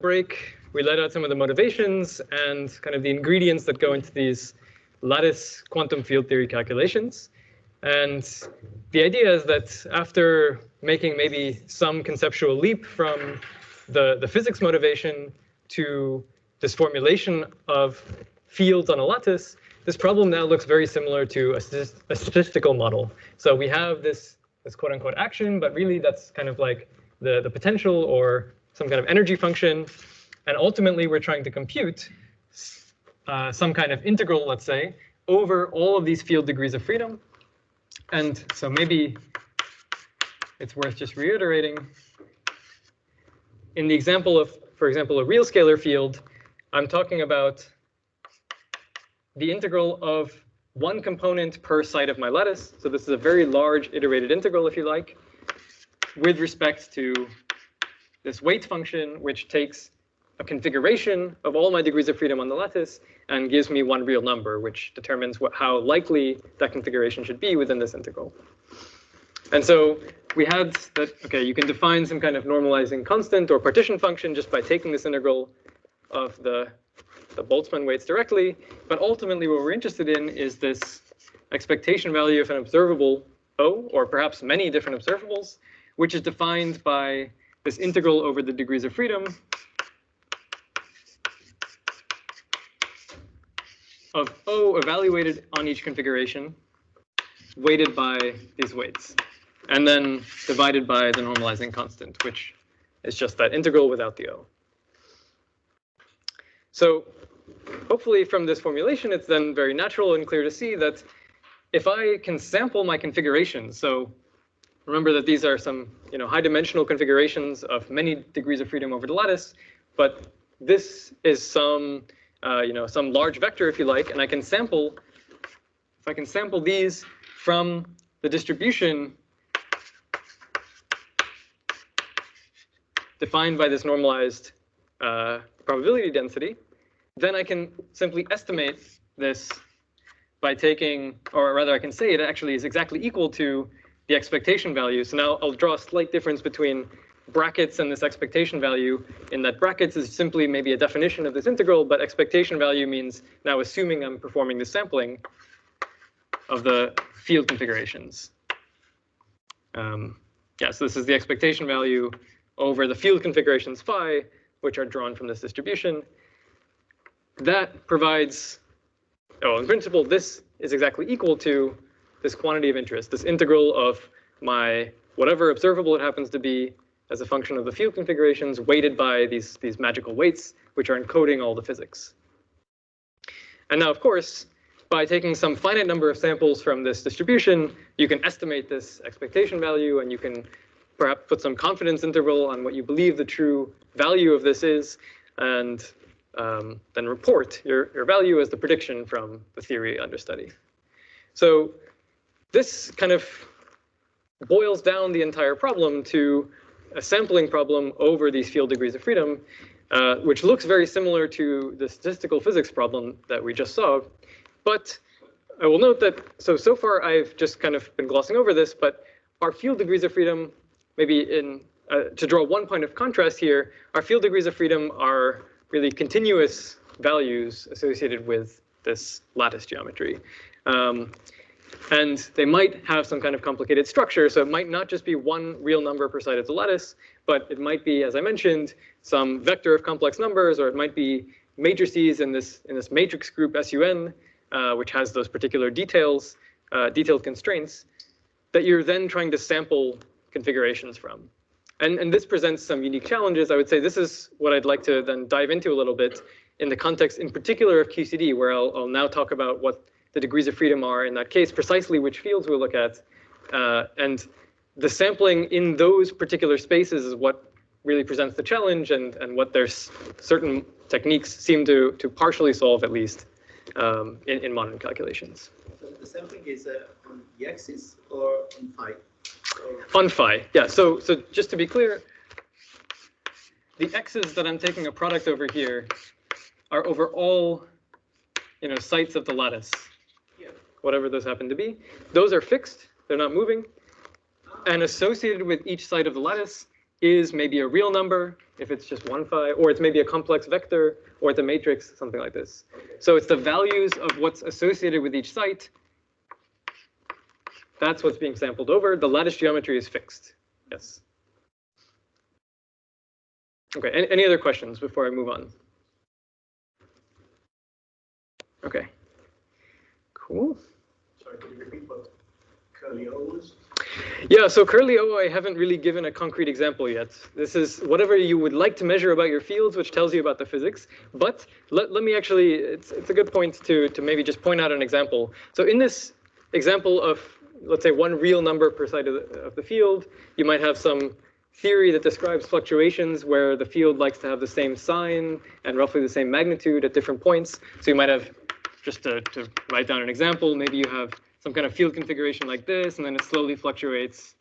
break, we laid out some of the motivations and kind of the ingredients that go into these lattice quantum field theory calculations. And the idea is that after making maybe some conceptual leap from the physics motivation to this formulation of fields on a lattice, this problem now looks very similar to a statistical model. So we have this quote unquote action, but really that's kind of like the potential or some kind of energy function. And ultimately, we're trying to compute some kind of integral, let's say, over all of these field degrees of freedom. And so maybe it's worth just reiterating. In the example of, for example, a real scalar field, I'm talking about the integral of one component per side of my lattice. So this is a very large iterated integral, if you like, with respect to this weight function, which takes a configuration of all my degrees of freedom on the lattice and gives me one real number, which determines how likely that configuration should be within this integral. And so we had that, OK, you can define some kind of normalizing constant or partition function just by taking this integral of the Boltzmann weights directly. But ultimately, what we're interested in is this expectation value of an observable O, or perhaps many different observables, which is defined by this integral over the degrees of freedom of O evaluated on each configuration, weighted by these weights, and then divided by the normalizing constant, which is just that integral without the O. So hopefully from this formulation, it's then very natural and clear to see that if I can sample my configurations, so remember that these are some high dimensional configurations of many degrees of freedom over the lattice, but this is some some large vector, if you like, and I can sample, if I can sample these from the distribution defined by this normalized probability density, then I can simply estimate this by taking, or rather I can say it actually is exactly equal to the expectation value. So now I'll draw a slight difference between brackets and this expectation value, in that brackets is simply maybe a definition of this integral, but expectation value means now assuming I'm performing the sampling of the field configurations. Yeah, so this is the expectation value over the field configurations phi, which are drawn from this distribution. That provides, in principle, this is exactly equal to this quantity of interest, this integral of my whatever observable it happens to be as a function of the field configurations weighted by these magical weights, which are encoding all the physics. And now, of course, by taking some finite number of samples from this distribution, you can estimate this expectation value, and you can perhaps put some confidence interval on what you believe the true value of this is, and then report your value as the prediction from the theory under study. So this kind of boils down the entire problem to a sampling problem over these field degrees of freedom, which looks very similar to the statistical physics problem that we just saw. But I will note that, so far I've just kind of been glossing over this, but our field degrees of freedom, maybe to draw one point of contrast here, our field degrees of freedom are really continuous values associated with this lattice geometry. And they might have some kind of complicated structure, so it might not just be one real number per side of the lattice, but it might be, as I mentioned, some vector of complex numbers, or it might be matrices in this matrix group SUN, which has those particular detailed constraints that you're then trying to sample configurations from. And this presents some unique challenges. I would say this is what I'd like to then dive into a little bit in the context, in particular, of QCD, where I'll now talk about what the degrees of freedom are in that case, precisely which fields we'll look at. And the sampling in those particular spaces is what really presents the challenge, and what there's certain techniques seem to partially solve, at least, in modern calculations. So the sampling is on the axis or on phi? On phi, yeah. So just to be clear, the x's that I'm taking a product over here are over all sites of the lattice, whatever those happen to be. Those are fixed, they're not moving. And associated with each side of the lattice is maybe a real number if it's just one phi, or it's maybe a complex vector, or it's a matrix, something like this. So it's the values of what's associated with each site. That's what's being sampled over. The lattice geometry is fixed. Yes. Okay, any other questions before I move on? Okay, cool. Sorry, can you repeat what curly O is? Yeah, so curly O, I haven't really given a concrete example yet. This is whatever you would like to measure about your fields, which tells you about the physics. But let me actually, it's a good point to maybe just point out an example. So in this example of, let's say, one real number per side of the field, you might have some theory that describes fluctuations where the field likes to have the same sign and roughly the same magnitude at different points. So you might have, just to write down an example, maybe you have some kind of field configuration like this, and then it slowly fluctuates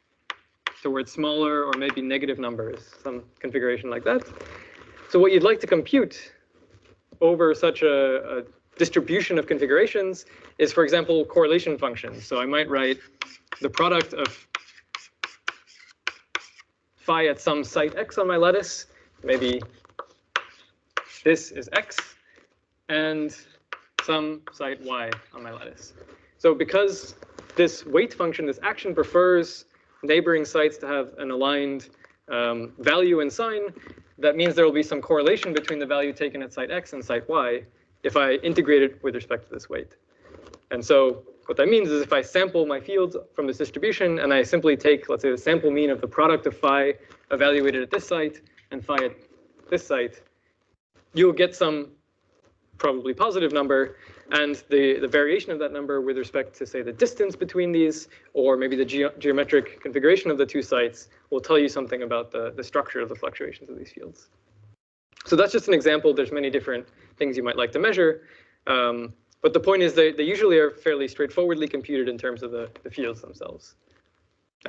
towards smaller or maybe negative numbers, some configuration like that. So what you'd like to compute over such a distribution of configurations is, for example, correlation functions. So I might write the product of phi at some site x on my lattice. Maybe this is x, and some site y on my lattice. So because this weight function, this action, prefers neighboring sites to have an aligned value and sign, that means there will be some correlation between the value taken at site x and site y if I integrate it with respect to this weight. And so what that means is if I sample my fields from this distribution and I simply take, let's say, the sample mean of the product of phi evaluated at this site and phi at this site, you'll get some probably positive number, and the variation of that number with respect to, say, the distance between these, or maybe the geometric configuration of the two sites, will tell you something about the structure of the fluctuations of these fields. So that's just an example. There's many different things you might like to measure. But the point is they usually are fairly straightforwardly computed in terms of the fields themselves.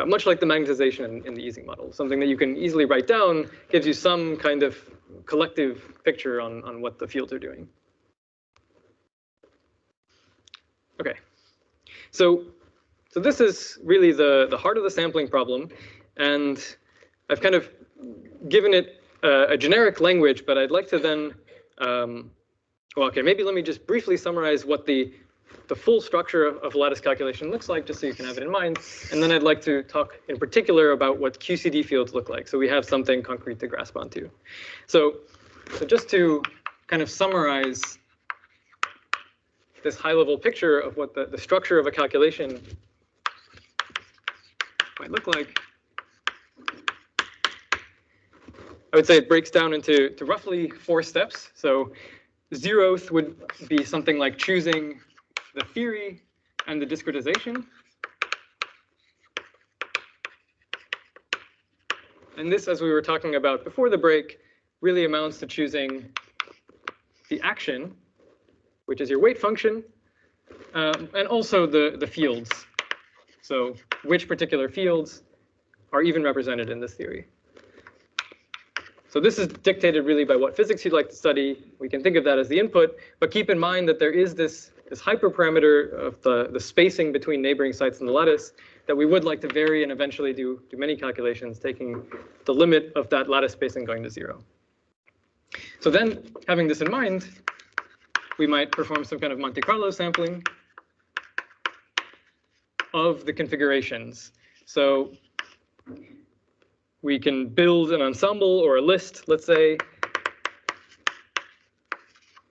Much like the magnetization in the Ising model, something that you can easily write down gives you some kind of collective picture on what the fields are doing. Okay, so this is really the heart of the sampling problem, and I've kind of given it a generic language, but I'd like to then, well, okay, maybe let me just briefly summarize what the full structure of lattice calculation looks like, just so you can have it in mind, and then I'd like to talk in particular about what QCD fields look like, so we have something concrete to grasp onto. So just to kind of summarize this high-level picture of what the structure of a calculation might look like, I would say it breaks down into roughly 4 steps. So 0th would be something like choosing the theory and the discretization. And this, as we were talking about before the break, really amounts to choosing the action, which is your weight function, and also the fields. So which particular fields are even represented in this theory. So this is dictated really by what physics you'd like to study. We can think of that as the input, but keep in mind that there is this hyperparameter of the spacing between neighboring sites in the lattice that we would like to vary and eventually do many calculations, taking the limit of that lattice spacing going to 0. So then, having this in mind, we might perform some kind of Monte Carlo sampling of the configurations. So we can build an ensemble or a list, let's say,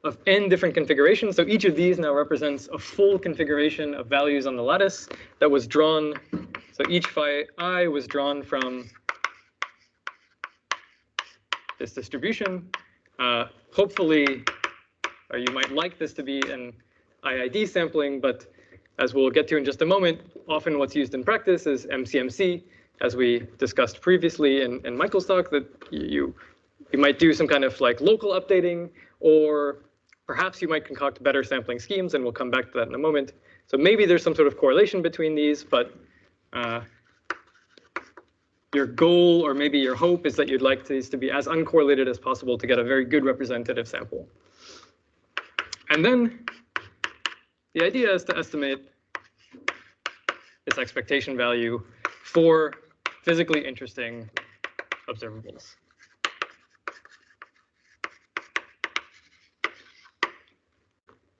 of n different configurations. So each of these now represents a full configuration of values on the lattice that was drawn. So each phi I was drawn from this distribution. Hopefully, or you might like this to be an IID sampling, but as we'll get to in just a moment, often what's used in practice is MCMC, as we discussed previously in Michael's talk, that you might do some kind of like local updating, or perhaps you might concoct better sampling schemes, and we'll come back to that in a moment. So maybe there's some sort of correlation between these, but your goal or maybe your hope is that you'd like these to be as uncorrelated as possible to get a very good representative sample. And then the idea is to estimate this expectation value for physically interesting observables.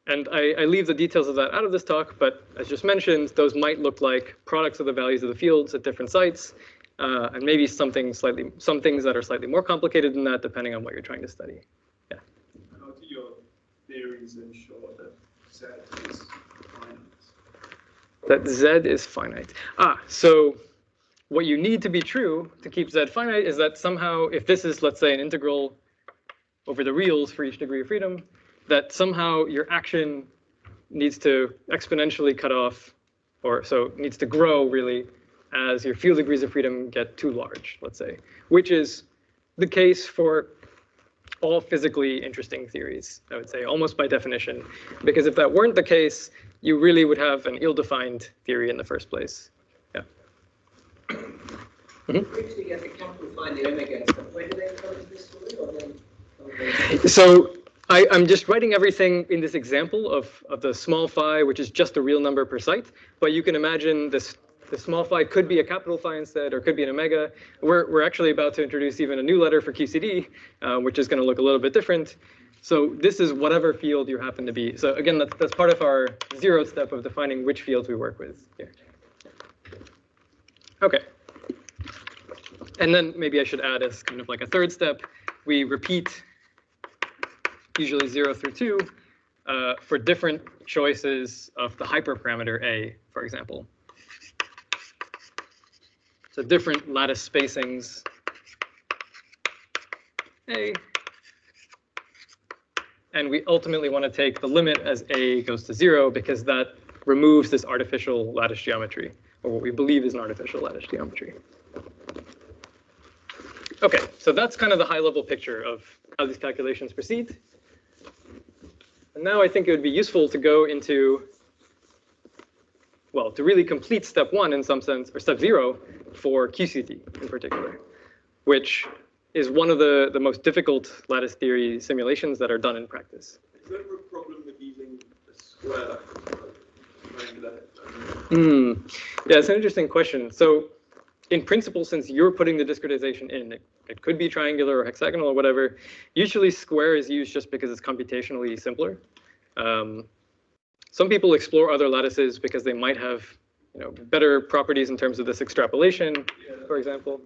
And I leave the details of that out of this talk, but as just mentioned, those might look like products of the values of the fields at different sites, and maybe some things that are slightly more complicated than that, depending on what you're trying to study. Yeah. How do your theories ensure that Z is finite? That Z is finite. So what you need to be true to keep Z finite is that somehow, if this is, let's say, an integral over the reals for each degree of freedom, that somehow your action needs to exponentially cut off, or so needs to grow really as your field degrees of freedom get too large, let's say, which is the case for all physically interesting theories, I would say, almost by definition, because if that weren't the case, you really would have an ill-defined theory in the first place. Yeah. If you get the capital find the omega and stuff, where do they come into this story? Or then, So I'm just writing everything in this example of the small phi, which is just a real number per site. But you can imagine the small phi could be a capital phi instead, or could be an omega. We're actually about to introduce even a new letter for QCD, which is going to look a little bit different. So this is whatever field you happen to be. So again, that's part of our 0th step of defining which fields we work with here. OK. And then maybe I should add as kind of like a 3rd step, we repeat usually 0 through 2 for different choices of the hyperparameter A, for example. So different lattice spacings A. And we ultimately want to take the limit as A goes to 0 because that removes this artificial lattice geometry, or what we believe is an artificial lattice geometry. OK, so that's kind of the high-level picture of how these calculations proceed. And now I think it would be useful to go into, well, to really complete step 1 in some sense, or step 0 for QCD in particular, which is one of the most difficult lattice theory simulations that are done in practice. Is there a problem with using a square triangular? Yeah, it's an interesting question. So in principle, since you're putting the discretization in, it could be triangular or hexagonal or whatever. Usually square is used just because it's computationally simpler. Some people explore other lattices because they might have better properties in terms of this extrapolation, for example.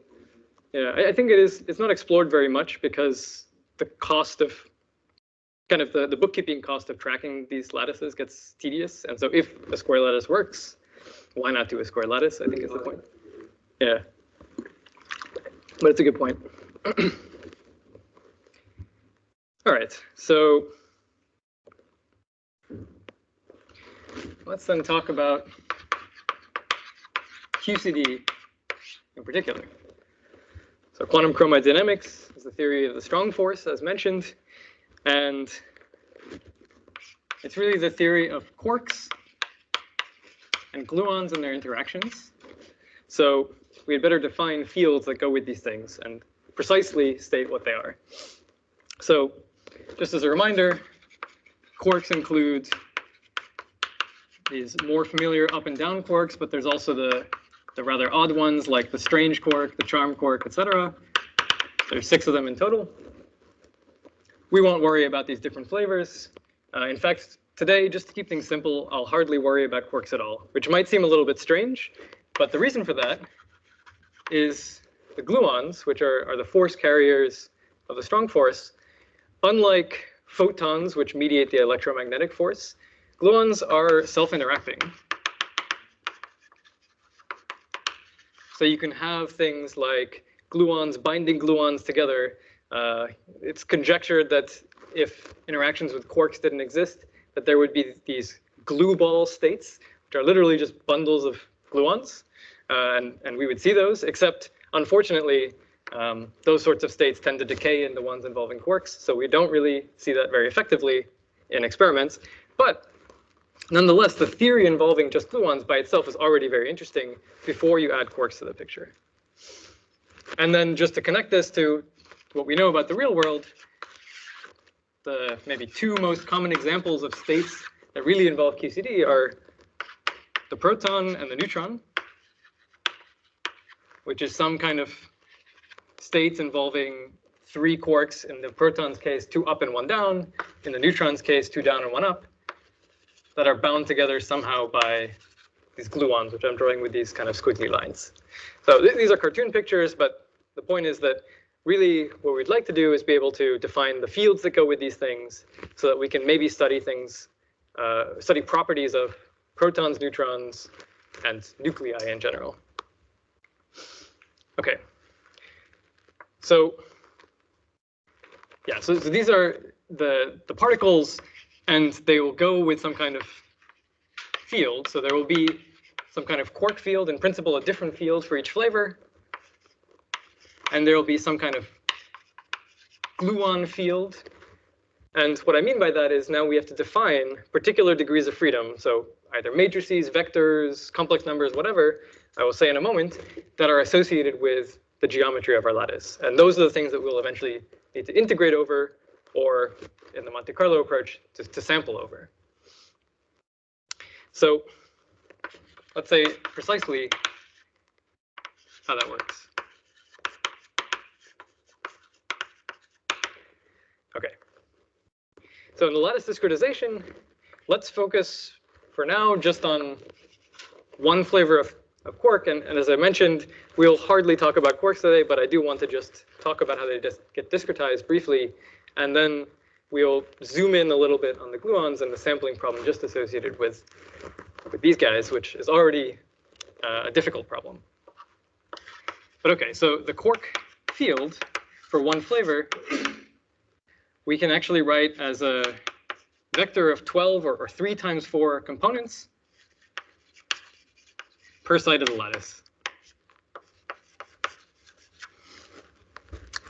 Yeah, I think it's not explored very much because the cost of kind of the bookkeeping cost of tracking these lattices gets tedious. And so if a square lattice works, why not do a square lattice, I think is the point. Yeah, but it's a good point. All right, so let's then talk about QCD in particular. So quantum chromodynamics is the theory of the strong force, as mentioned, and it's really the theory of quarks and gluons and their interactions. So we had better define fields that go with these things and precisely state what they are. So just as a reminder, quarks include these more familiar up and down quarks, but there's also the rather odd ones like the strange quark, the charm quark, etc. There's 6 of them in total. We won't worry about these different flavors. In fact, today, just to keep things simple, I'll hardly worry about quarks at all, which might seem a little bit strange. But the reason for that is the gluons, which are the force carriers of the strong force. Unlike photons, which mediate the electromagnetic force, gluons are self-interacting. So you can have things like gluons binding gluons together. It's conjectured that if interactions with quarks didn't exist, that there would be these glue ball states, which are literally just bundles of gluons. And we would see those, except unfortunately, those sorts of states tend to decay in the ones involving quarks. So we don't really see that very effectively in experiments. But nonetheless, the theory involving just gluons by itself is already very interesting before you add quarks to the picture. And then just to connect this to what we know about the real world, the maybe 2 most common examples of states that really involve QCD are the proton and the neutron, which is some kind of states involving 3 quarks. In the proton's case, 2 up and 1 down. In the neutron's case, 2 down and 1 up. that are bound together somehow by these gluons, which I'm drawing with these kind of squiggly lines. So these are cartoon pictures, but the point is that really what we'd like to do is be able to define the fields that go with these things so that we can maybe study things, study properties of protons, neutrons, and nuclei in general. Okay. So yeah, so these are the particles, and they will go with some kind of field. So there will be some kind of quark field, in principle a different field for each flavor. And there will be some kind of gluon field. And what I mean by that is now we have to define particular degrees of freedom. So either matrices, vectors, complex numbers, whatever, I will say in a moment, that are associated with the geometry of our lattice. And those are the things that we'll eventually need to integrate over, or in the Monte Carlo approach, to sample over. So let's say precisely how that works. Okay. So in the lattice discretization, let's focus for now just on one flavor of quark. And as I mentioned, we'll hardly talk about quarks today, but I do want to just talk about how they just get discretized briefly. And then we'll zoom in a little bit on the gluons and the sampling problem just associated with these guys, which is already a difficult problem. But okay, so the quark field for one flavor, we can actually write as a vector of 12 or 3 times 4 components per side of the lattice.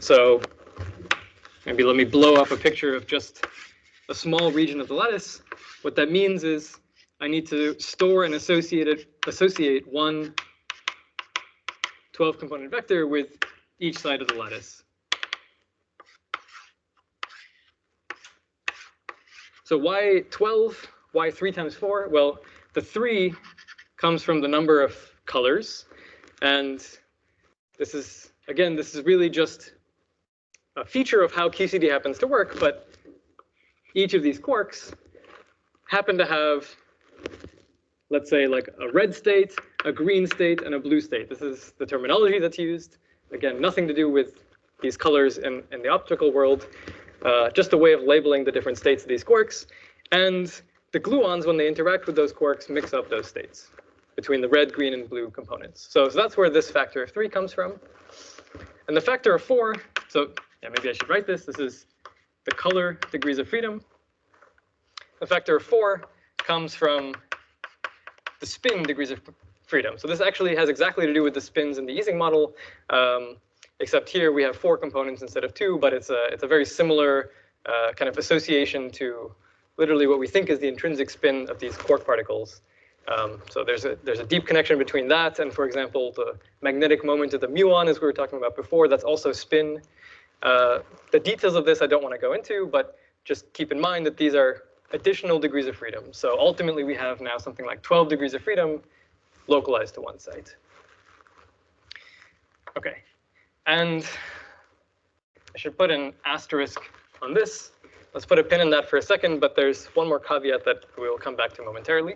So maybe let me blow up a picture of just a small region of the lattice. What that means is I need to store and associate one 12-component vector with each side of the lattice. So why 12? Why 3 times 4? Well, the 3 comes from the number of colors. And this is, again, this is really just a feature of how QCD happens to work. But each of these quarks happen to have, let's say, like a red state, a green state, and a blue state. This is the terminology that's used. Again, nothing to do with these colors in the optical world. Just a way of labeling the different states of these quarks. And the gluons, when they interact with those quarks, mix up those states between the red, green, and blue components. So that's where this factor of 3 comes from. And the factor of 4, so yeah, maybe I should write this. This is the color degrees of freedom. The factor of 4 comes from the spin degrees of freedom. So this actually has exactly to do with the spins in the Ising model. Except here we have 4 components instead of 2, but it's a very similar kind of association to literally what we think is the intrinsic spin of these quark particles. So there's a deep connection between that and, for example, the magnetic moment of the muon, as we were talking about before, that's also spin. The details of this I don't want to go into, but just keep in mind that these are additional degrees of freedom. So ultimately we have now something like 12 degrees of freedom localized to one site. Okay. And I should put an asterisk on this. Let's put a pin in that for a second, but there's one more caveat that we will come back to momentarily.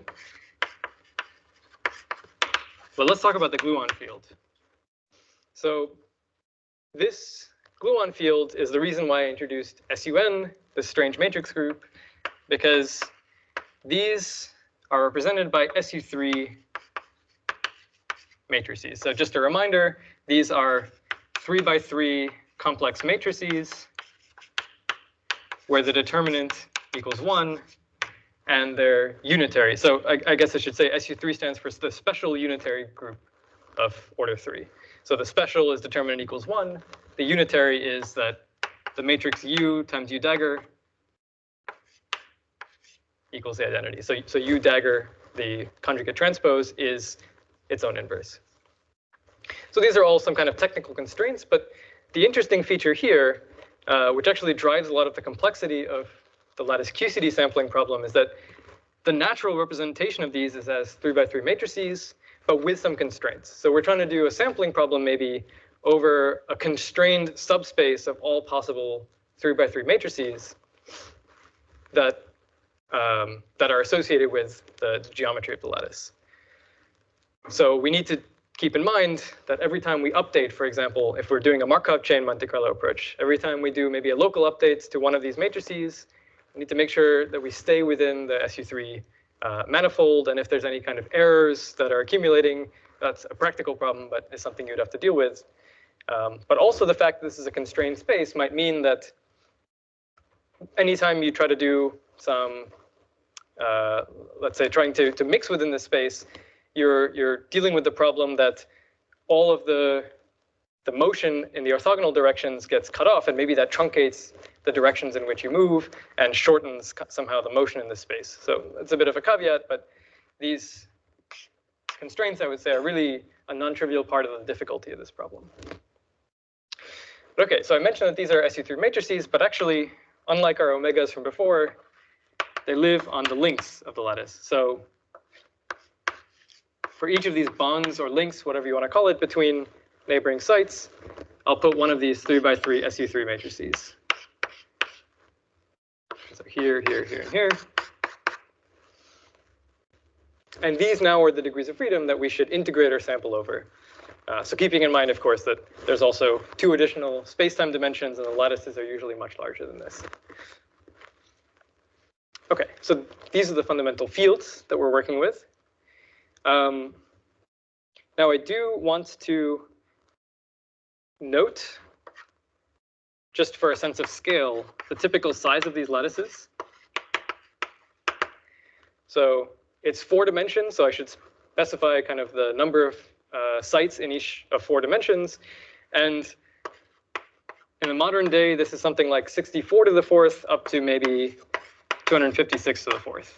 But let's talk about the gluon field. So this gluon field is the reason why I introduced SUN, this strange matrix group, because these are represented by SU3 matrices. So just a reminder, these are 3 by 3 complex matrices where the determinant equals 1 and they're unitary. So I guess I should say SU3 stands for the special unitary group of order 3. So the special is determinant equals 1. The unitary is that the matrix U times U dagger equals the identity. So U dagger, the conjugate transpose, is its own inverse. So these are all some kind of technical constraints, but the interesting feature here, which actually drives a lot of the complexity of the lattice QCD sampling problem, is that the natural representation of these is as 3 by 3 matrices, but with some constraints. So we're trying to do a sampling problem maybe over a constrained subspace of all possible 3 by 3 matrices that that are associated with the geometry of the lattice. So we need to keep in mind that every time we update, for example, if we're doing a Markov chain Monte Carlo approach, every time we do maybe a local update to one of these matrices, we need to make sure that we stay within the SU3 manifold, and if there's any kind of errors that are accumulating, that's a practical problem, but it's something you'd have to deal with. But also the fact that this is a constrained space might mean that anytime you try to do some, let's say, trying to mix within this space, you're dealing with the problem that all of the motion in the orthogonal directions gets cut off, and maybe that truncates the directions in which you move and shortens somehow the motion in this space. So it's a bit of a caveat, but these constraints, I would say, are really a non-trivial part of the difficulty of this problem. Okay, so I mentioned that these are SU3 matrices, but actually, unlike our omegas from before, they live on the links of the lattice. So for each of these bonds or links, whatever you want to call it, between neighboring sites, I'll put one of these 3x3 SU3 matrices. So here, here, here, and here. And these now are the degrees of freedom that we should integrate or sample over. So keeping in mind, of course, that there's also 2 additional space-time dimensions, and the lattices are usually much larger than this. Okay, so these are the fundamental fields that we're working with. Now I do want to note, just for a sense of scale, the typical size of these lattices. So it's 4 dimensions, so I should specify kind of the number of sites in each of 4 dimensions. And in the modern day, this is something like 64 to the 4th up to maybe 256 to the 4th.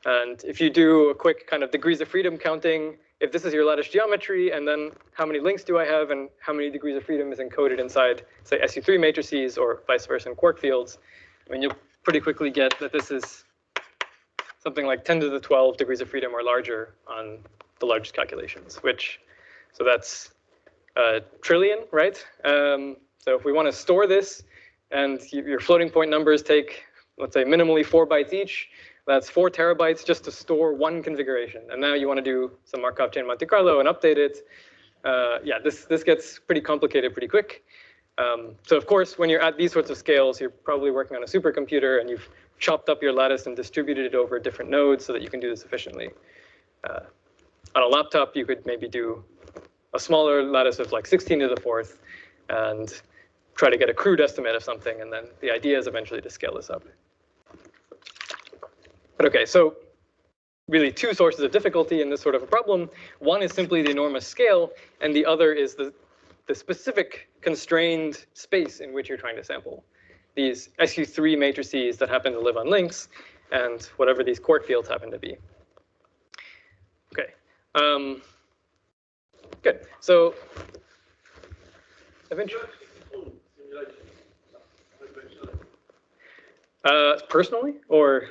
And if you do a quick kind of degrees of freedom counting, if this is your lattice geometry, and then how many links do I have, and how many degrees of freedom is encoded inside, say, SU3 matrices, or vice versa in quark fields, I mean, you'll pretty quickly get that this is something like 10 to the 12 degrees of freedom or larger on the largest calculations, which, so that's a trillion, right? So if we want to store this, and your floating point numbers take, let's say, minimally 4 bytes each, that's 4 terabytes just to store one configuration. And now you want to do some Markov chain Monte Carlo and update it. Yeah, this gets pretty complicated pretty quick. So of course, when you're at these sorts of scales, you're probably working on a supercomputer, and you've chopped up your lattice and distributed it over different nodes so that you can do this efficiently. On a laptop, you could maybe do a smaller lattice of like 16 to the 4th and try to get a crude estimate of something. And then the idea is eventually to scale this up. But okay, so really 2 sources of difficulty in this sort of a problem. One is simply the enormous scale, and the other is the specific constrained space in which you're trying to sample. These SU3 matrices that happen to live on links, and whatever these quark fields happen to be. Okay, good. So eventually, personally, or?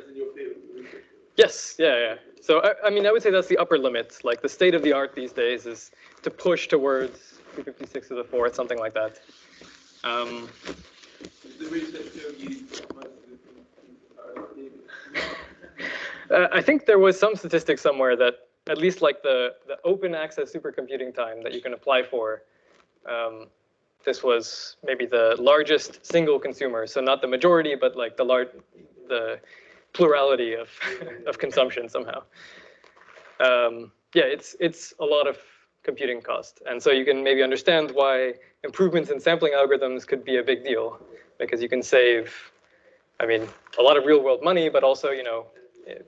Yes, yeah. So I mean, I would say that's the upper limit. Like the state of the art these days is to push towards 256 to the 4th, something like that. I think there was some statistic somewhere that at least like the open access supercomputing time that you can apply for, this was maybe the largest single consumer. So not the majority, but like the plurality of of consumption somehow. Yeah, it's a lot of computing cost, and so you can maybe understand why improvements in sampling algorithms could be a big deal, because you can save, I mean, a lot of real-world money, but also, you know,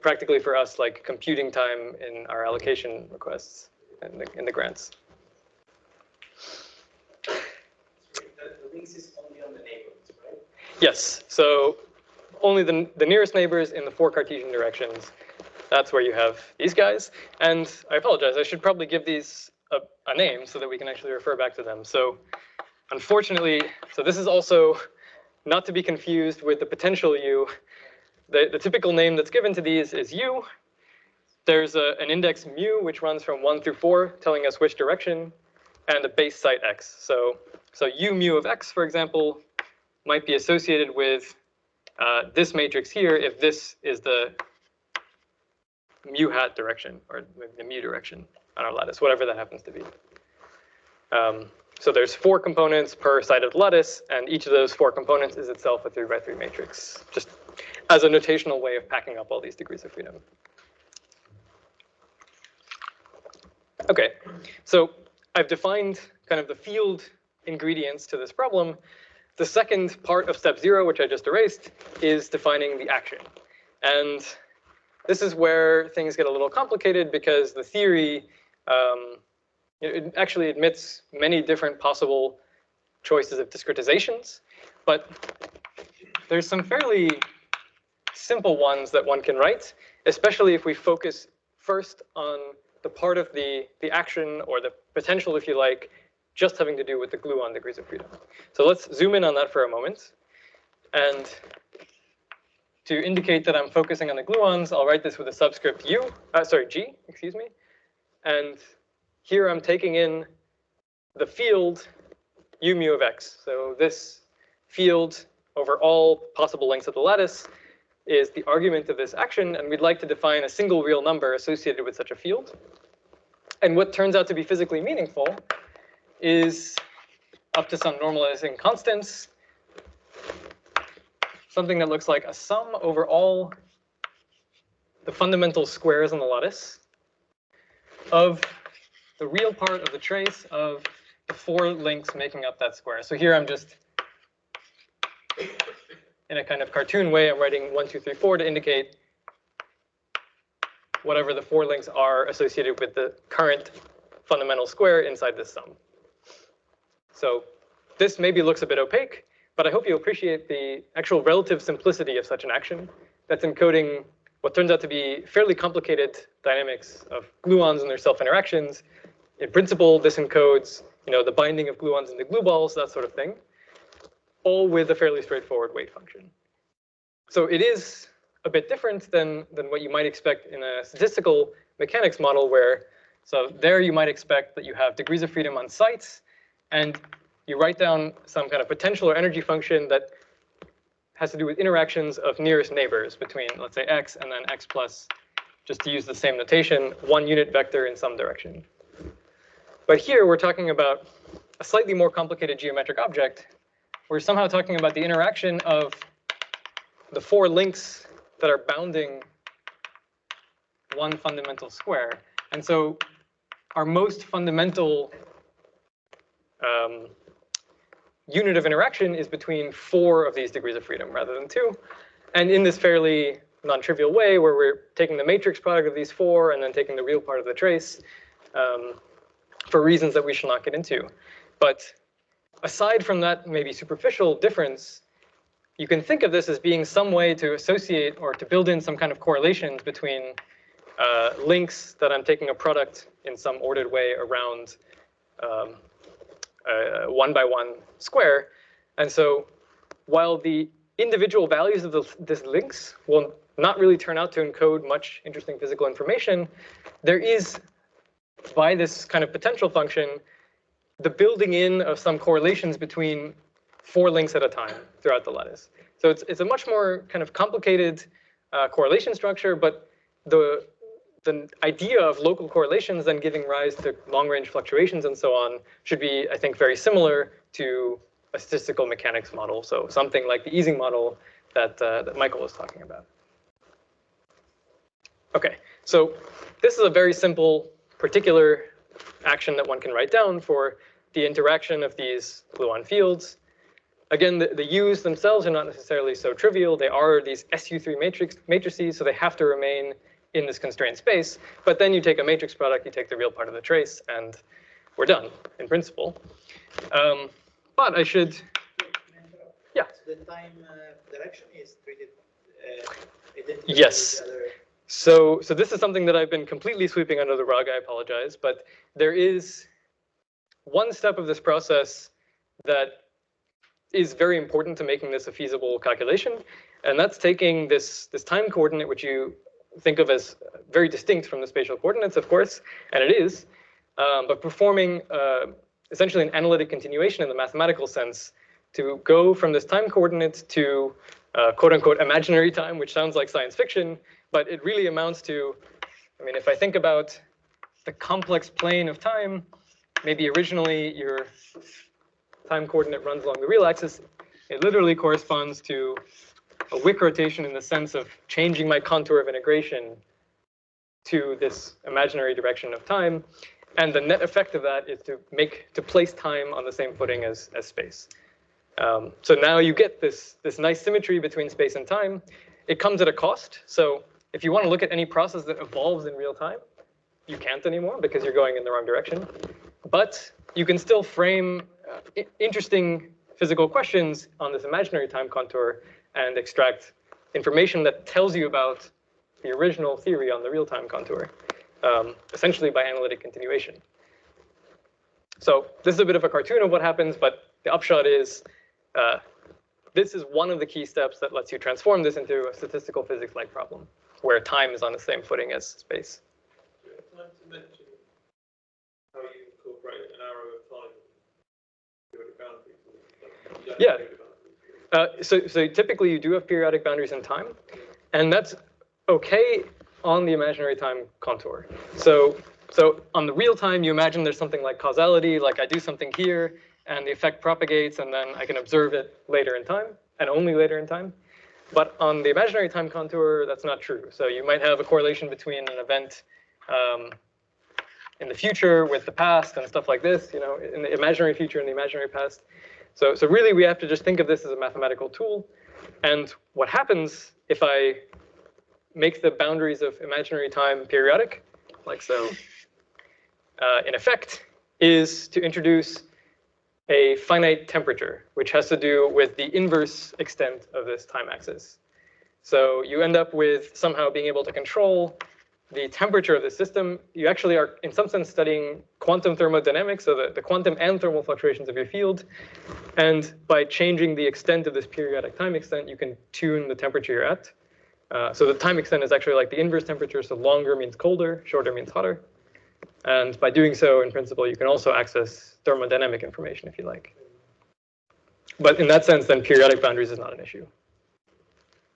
practically for us, like computing time in our allocation requests in the grants. The links is only on the neighborhoods, right? Yes, so only the nearest neighbors in the 4 Cartesian directions. That's where you have these guys. And I apologize, I should probably give these a name so that we can actually refer back to them. So unfortunately, so this is also not to be confused with the potential U. The typical name that's given to these is U. There's an index mu, which runs from 1 through 4, telling us which direction, and a base site x. So U mu of x, for example, might be associated with this matrix here if this is the mu hat direction, or the mu direction on our lattice, whatever that happens to be. So there's 4 components per side of the lattice, and each of those 4 components is itself a 3×3 matrix, just as a notational way of packing up all these degrees of freedom. Okay, so I've defined kind of the field ingredients to this problem. The second part of step 0, which I just erased, is defining the action. And this is where things get a little complicated because the theory it actually admits many different possible choices of discretizations, but there's some fairly simple ones that one can write, especially if we focus first on the part of the action, or the potential, if you like, just having to do with the gluon degrees of freedom. So let's zoom in on that for a moment. And to indicate that I'm focusing on the gluons, I'll write this with a subscript G, excuse me. And here I'm taking in the field u mu of x. So this field over all possible lengths of the lattice is the argument of this action, and we'd like to define a single real number associated with such a field. And what turns out to be physically meaningful is up to some normalizing constants, something that looks like a sum over all the fundamental squares on the lattice of the real part of the trace of the 4 links making up that square. So here I'm just, in a kind of cartoon way, I'm writing 1, 2, 3, 4 to indicate whatever the 4 links are associated with the current fundamental square inside this sum. So this maybe looks a bit opaque, but I hope you appreciate the actual relative simplicity of such an action that's encoding what turns out to be fairly complicated dynamics of gluons and their self-interactions. In principle, this encodes, the binding of gluons into glue balls, that sort of thing, all with a fairly straightforward weight function. So it is a bit different than what you might expect in a statistical mechanics model where, so there you might expect that you have degrees of freedom on sites, and you write down some kind of potential or energy function that has to do with interactions of nearest neighbors between, let's say, x and then x plus, just to use the same notation, 1 unit vector in some direction. But here we're talking about a slightly more complicated geometric object. We're somehow talking about the interaction of the 4 links that are bounding one fundamental square. And so our most fundamental unit of interaction is between 4 of these degrees of freedom rather than 2. And in this fairly non-trivial way, where we're taking the matrix product of these 4 and then taking the real part of the trace for reasons that we shall not get into. But aside from that maybe superficial difference, you can think of this as being some way to associate or to build in some kind of correlations between links that I'm taking a product in some ordered way around 1 by 1 square. And so while the individual values of these links will not really turn out to encode much interesting physical information, there is, by this kind of potential function, the building in of some correlations between 4 links at a time throughout the lattice. So it's a much more kind of complicated correlation structure, but the idea of local correlations then giving rise to long-range fluctuations and so on should be, I think, very similar to a statistical mechanics model. So something like the Ising model that Michael was talking about. Okay, so this is a very simple particular action that one can write down for the interaction of these gluon fields. Again, the U's themselves are not necessarily so trivial. They are these SU3 matrices, so they have to remain in this constrained space. But then you take a matrix product, you take the real part of the trace, and we're done, in principle. But I should, yeah. So the time direction is treated identically yes. with the other. So this is something that I've been completely sweeping under the rug, I apologize, but there is one step of this process that is very important to making this a feasible calculation, and that's taking this time coordinate, which you think of as very distinct from the spatial coordinates, of course, and it is, but performing essentially an analytic continuation in the mathematical sense to go from this time coordinate to quote unquote imaginary time, which sounds like science fiction, but it really amounts to, I mean, if I think about the complex plane of time, maybe originally your time coordinate runs along the real axis. It literally corresponds to a Wick rotation in the sense of changing my contour of integration to this imaginary direction of time. And the net effect of that is to place time on the same footing as space. So now you get this nice symmetry between space and time. It comes at a cost. So if you want to look at any process that evolves in real time, you can't anymore because you're going in the wrong direction. But you can still frame interesting physical questions on this imaginary time contour and extract information that tells you about the original theory on the real-time contour, essentially by analytic continuation. So this is a bit of a cartoon of what happens, but the upshot is this is one of the key steps that lets you transform this into a statistical physics-like problem, where time is on the same footing as space. Do you have time to mention how you incorporate an arrow of time periodic boundaries? Yeah. So typically you do have periodic boundaries in time, and that's okay on the imaginary time contour. So on the real time, you imagine there's something like causality, like I do something here, and the effect propagates, and then I can observe it later in time, and only later in time. But on the imaginary time contour, that's not true. So you might have a correlation between an event in the future with the past and stuff like this, you know, in the imaginary future and the imaginary past. So really, we have to just think of this as a mathematical tool. And what happens if I make the boundaries of imaginary time periodic, like so, in effect, is to introduce a finite temperature, which has to do with the inverse extent of this time axis. So you end up with somehow being able to control the temperature of the system. You actually are, in some sense, studying quantum thermodynamics, so the quantum and thermal fluctuations of your field. And by changing the extent of this periodic time extent, you can tune the temperature you're at. So the time extent is actually like the inverse temperature, so longer means colder, shorter means hotter. And by doing so, in principle, you can also access thermodynamic information if you like. But in that sense, then periodic boundaries is not an issue.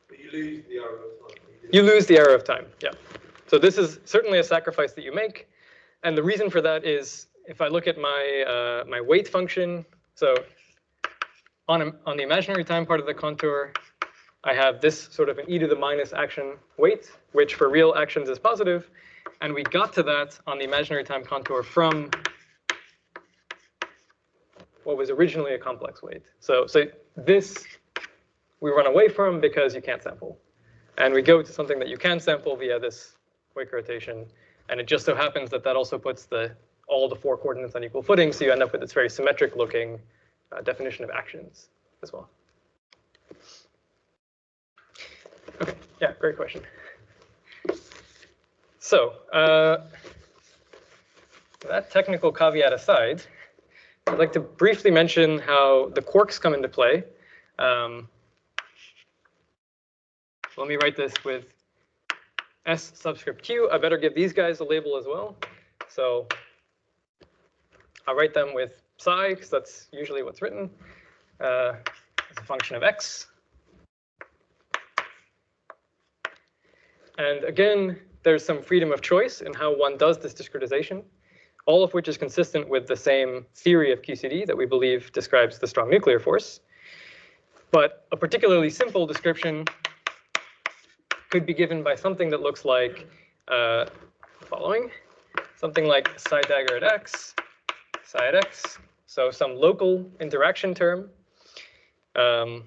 But you lose the arrow of time. You lose the arrow of time, yeah. So this is certainly a sacrifice that you make. And the reason for that is, if I look at my, my weight function, so on the imaginary time part of the contour, I have this sort of an e to the minus action weight, which for real actions is positive. And we got to that on the imaginary time contour from what was originally a complex weight. So this we run away from because you can't sample. And we go to something that you can sample via this Wick rotation. And it just so happens that that also puts all the four coordinates on equal footing. So you end up with this very symmetric looking definition of actions as well. Okay, yeah, great question. So that technical caveat aside, I'd like to briefly mention how the quarks come into play. Let me write this with S subscript Q. I better give these guys a label as well. So I'll write them with psi, because that's usually what's written, as a function of x. And again, there's some freedom of choice in how one does this discretization, all of which is consistent with the same theory of QCD that we believe describes the strong nuclear force. But a particularly simple description could be given by something that looks like the following. Something like psi dagger at x, psi at x. So some local interaction term, or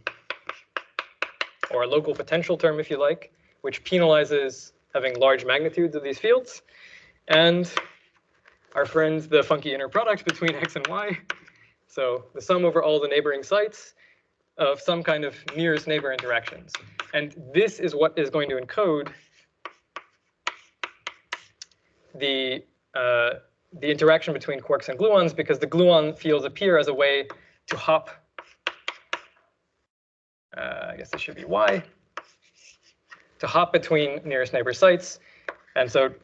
a local potential term, if you like, which penalizes having large magnitudes of these fields, and our friends, the funky inner product between x and y. So the sum over all the neighboring sites of some kind of nearest neighbor interactions. And this is what is going to encode the interaction between quarks and gluons, because the gluon fields appear as a way to hop, I guess this should be y, to hop between nearest neighbor sites. And so it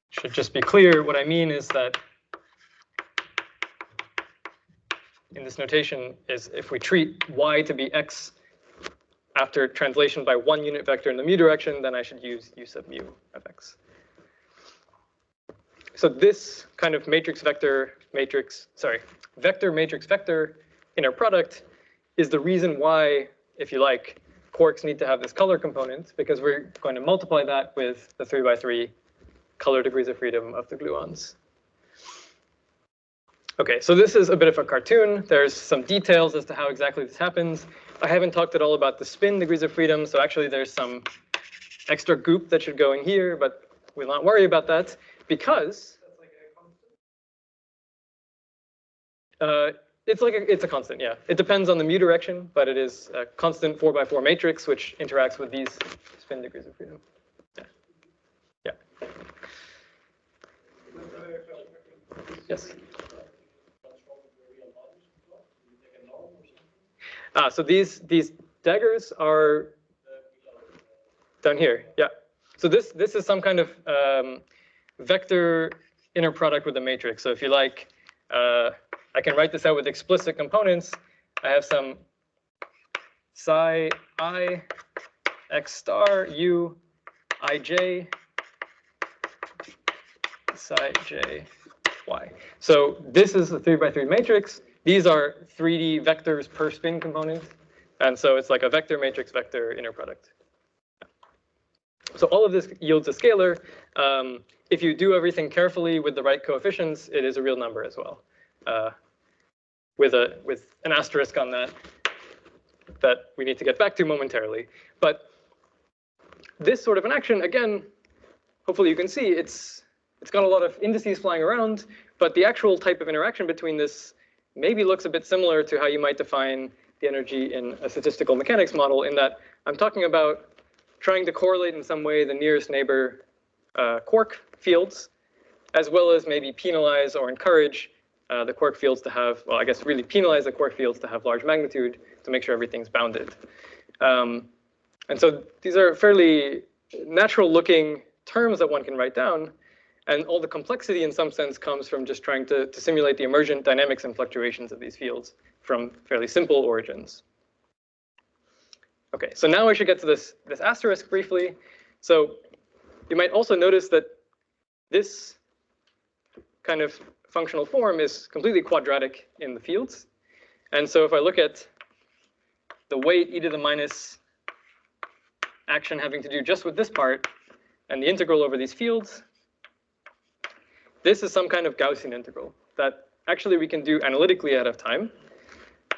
should just be clear, what I mean is that in this notation is if we treat y to be x after translation by one unit vector in the mu direction, then I should use u sub mu of x. So this kind of vector matrix vector inner product is the reason why, if you like, quarks need to have this color component, because we're going to multiply that with the 3×3 color degrees of freedom of the gluons. Okay, so this is a bit of a cartoon. There's some details as to how exactly this happens. I haven't talked at all about the spin degrees of freedom, so actually there's some extra goop that should go in here, but we'll not worry about that because it's a constant, yeah. It depends on the mu direction, but it is a constant 4×4 matrix which interacts with these spin degrees of freedom. Yeah. Yes. So these daggers are down here. Yeah. So this is some kind of vector inner product with a matrix. So if you like, I can write this out with explicit components. I have some psi I x star u ij psi j y. So this is a 3×3 matrix. These are 3D vectors per spin component. And so it's like a vector matrix vector inner product. So all of this yields a scalar. If you do everything carefully with the right coefficients, it is a real number as well. With an asterisk on that we need to get back to momentarily. But this sort of an action, again, hopefully you can see it's got a lot of indices flying around, but the actual type of interaction between this maybe looks a bit similar to how you might define the energy in a statistical mechanics model, in that I'm talking about trying to correlate in some way the nearest neighbor quark fields, as well as maybe penalize or encourage the quark fields to have, well, I guess really penalize the quark fields to have large magnitude to make sure everything's bounded. And so these are fairly natural looking terms that one can write down. And all the complexity in some sense comes from just trying to simulate the emergent dynamics and fluctuations of these fields from fairly simple origins. Okay, so now I should get to this asterisk briefly. So you might also notice that this kind of functional form is completely quadratic in the fields. And so if I look at the weight e to the minus action having to do just with this part and the integral over these fields, this is some kind of Gaussian integral that actually we can do analytically out of time.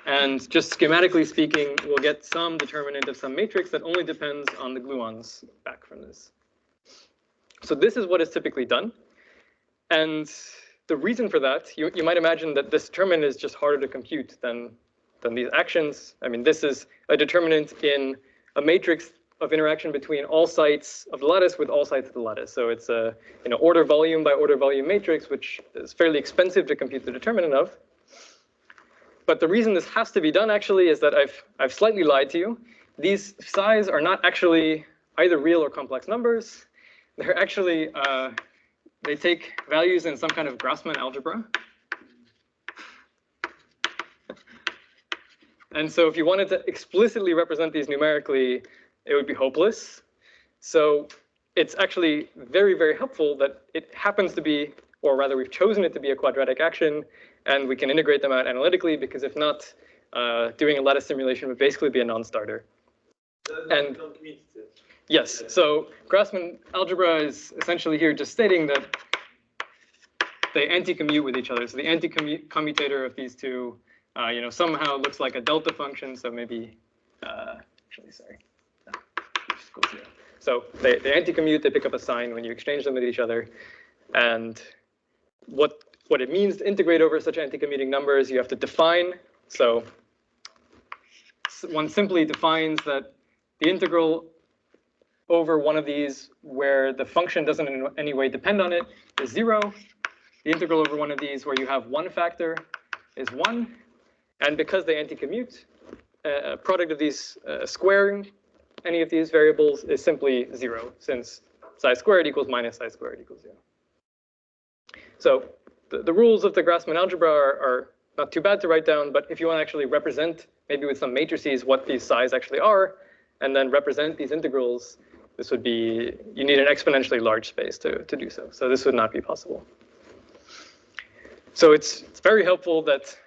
And just schematically speaking, we'll get some determinant of some matrix that only depends on the gluons back from this. So this is what is typically done. And the reason for that, you might imagine that this determinant is just harder to compute than these actions. I mean, this is a determinant in a matrix of interaction between all sites of the lattice with all sites of the lattice. So it's a order volume by order volume matrix, which is fairly expensive to compute the determinant of. But the reason this has to be done actually is that I've slightly lied to you. These psi's are not actually either real or complex numbers. They're actually, they take values in some kind of Grassmann algebra. And so if you wanted to explicitly represent these numerically, it would be hopeless. So it's actually very, very helpful that it happens to be, or rather we've chosen it to be a quadratic action, and we can integrate them out analytically, because if not, doing a lattice simulation would basically be a non-starter. And yes, so Grassmann algebra is essentially here just stating that they anti-commute with each other. So the anti-commutator of these two, somehow looks like a delta function. So maybe, actually, sorry. So they anti-commute, they pick up a sign when you exchange them with each other. And what it means to integrate over such anti-commuting numbers, you have to define. So one simply defines that the integral over one of these where the function doesn't in any way depend on it is 0. The integral over one of these where you have one factor is 1. And because they anti-commute, a product of these squaring any of these variables is simply 0, since psi squared equals minus psi squared equals 0. So the rules of the Grassmann algebra are not too bad to write down, but if you want to actually represent, maybe with some matrices, what these psi's actually are, and then represent these integrals, this would be, you need an exponentially large space to do so. So this would not be possible. So it's very helpful that,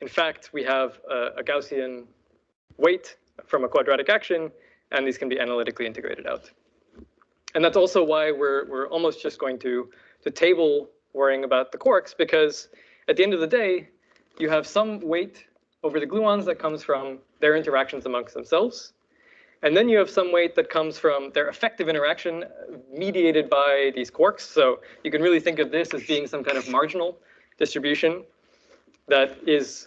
in fact, we have a Gaussian weight from a quadratic action, and these can be analytically integrated out. And that's also why we're almost just going to table worrying about the quarks, because at the end of the day, you have some weight over the gluons that comes from their interactions amongst themselves. And then you have some weight that comes from their effective interaction mediated by these quarks. So you can really think of this as being some kind of marginal distribution that is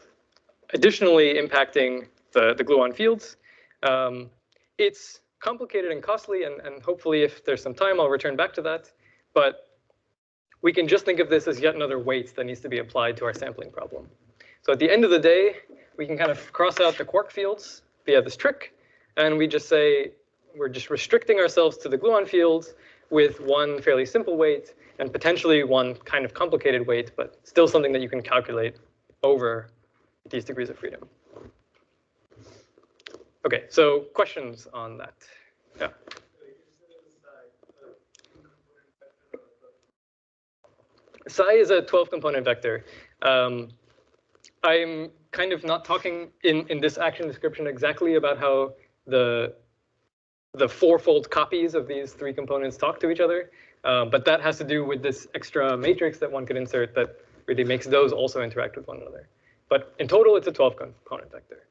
additionally impacting the gluon fields. It's complicated and costly, and hopefully if there's some time, I'll return back to that. But we can just think of this as yet another weight that needs to be applied to our sampling problem. So at the end of the day, we can kind of cross out the quark fields via this trick, and we just say we're just restricting ourselves to the gluon fields with one fairly simple weight and potentially one kind of complicated weight, but still something that you can calculate over these degrees of freedom. Okay, so questions on that? Yeah. Psi is a 12-component vector. I'm kind of not talking in this action description exactly about how the fourfold copies of these three components talk to each other, but that has to do with this extra matrix that one could insert that really makes those also interact with one another. But in total, it's a 12-component vector.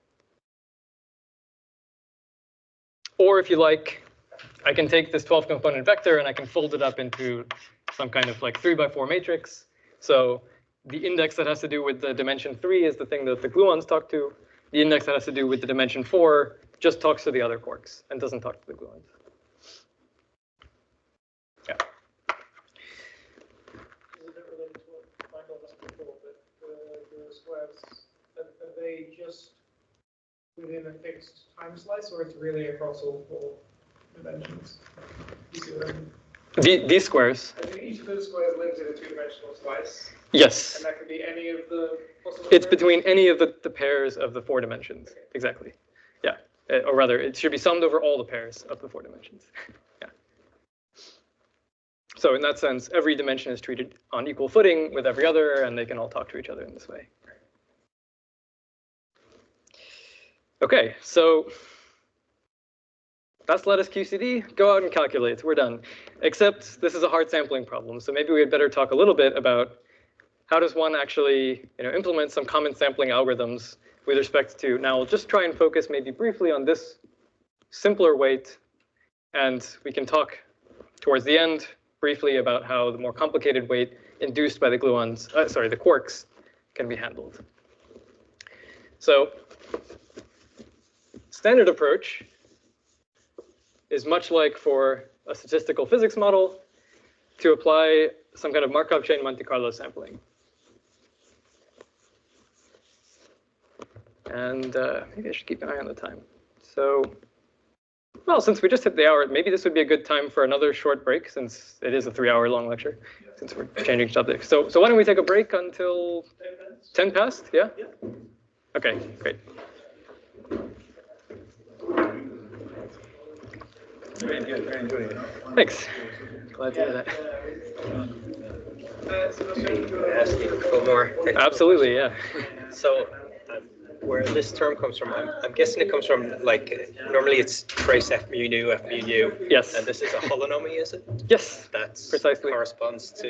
Or if you like, I can take this 12-component vector and I can fold it up into some kind of like 3x4 matrix. So the index that has to do with the dimension 3 is the thing that the gluons talk to. The index that has to do with the dimension 4 just talks to the other quarks and doesn't talk to the gluons. Yeah. Is it related to what Michael asked before, but the squares, are they just within a fixed time slice, or it's really across all four dimensions? You see what I mean? These squares. I think each of those squares lives in a two-dimensional slice. Yes. And that could be any of the possible It's pairs? between any of the pairs of the 4 dimensions. Okay. Exactly. Yeah. Or rather, it should be summed over all the pairs of the 4 dimensions. Yeah. So in that sense, every dimension is treated on equal footing with every other, and they can all talk to each other in this way. Okay, so that's Lattice QCD. Go out and calculate. We're done. Except this is a hard sampling problem, so maybe we had better talk a little bit about how does one actually, implement some common sampling algorithms with respect to. Now, we'll just try and focus maybe briefly on this simpler weight, and we can talk towards the end briefly about how the more complicated weight induced by the gluons, the quarks, can be handled. So standard approach is much like for a statistical physics model to apply some kind of Markov chain Monte Carlo sampling. And maybe I should keep an eye on the time. So, well, since we just hit the hour, maybe this would be a good time for another short break, since it is a 3-hour-long lecture, since we're changing subjects. So why don't we take a break until 10 past? Yeah? Okay, great. Very enjoying it. Thanks. Glad to hear that. Ask you a couple more. Absolutely, yeah. So, where this term comes from, I'm guessing it comes from, like, normally it's trace F mu nu, F mu nu. Yes. And this is a holonomy, is it? Yes, That's precisely. corresponds to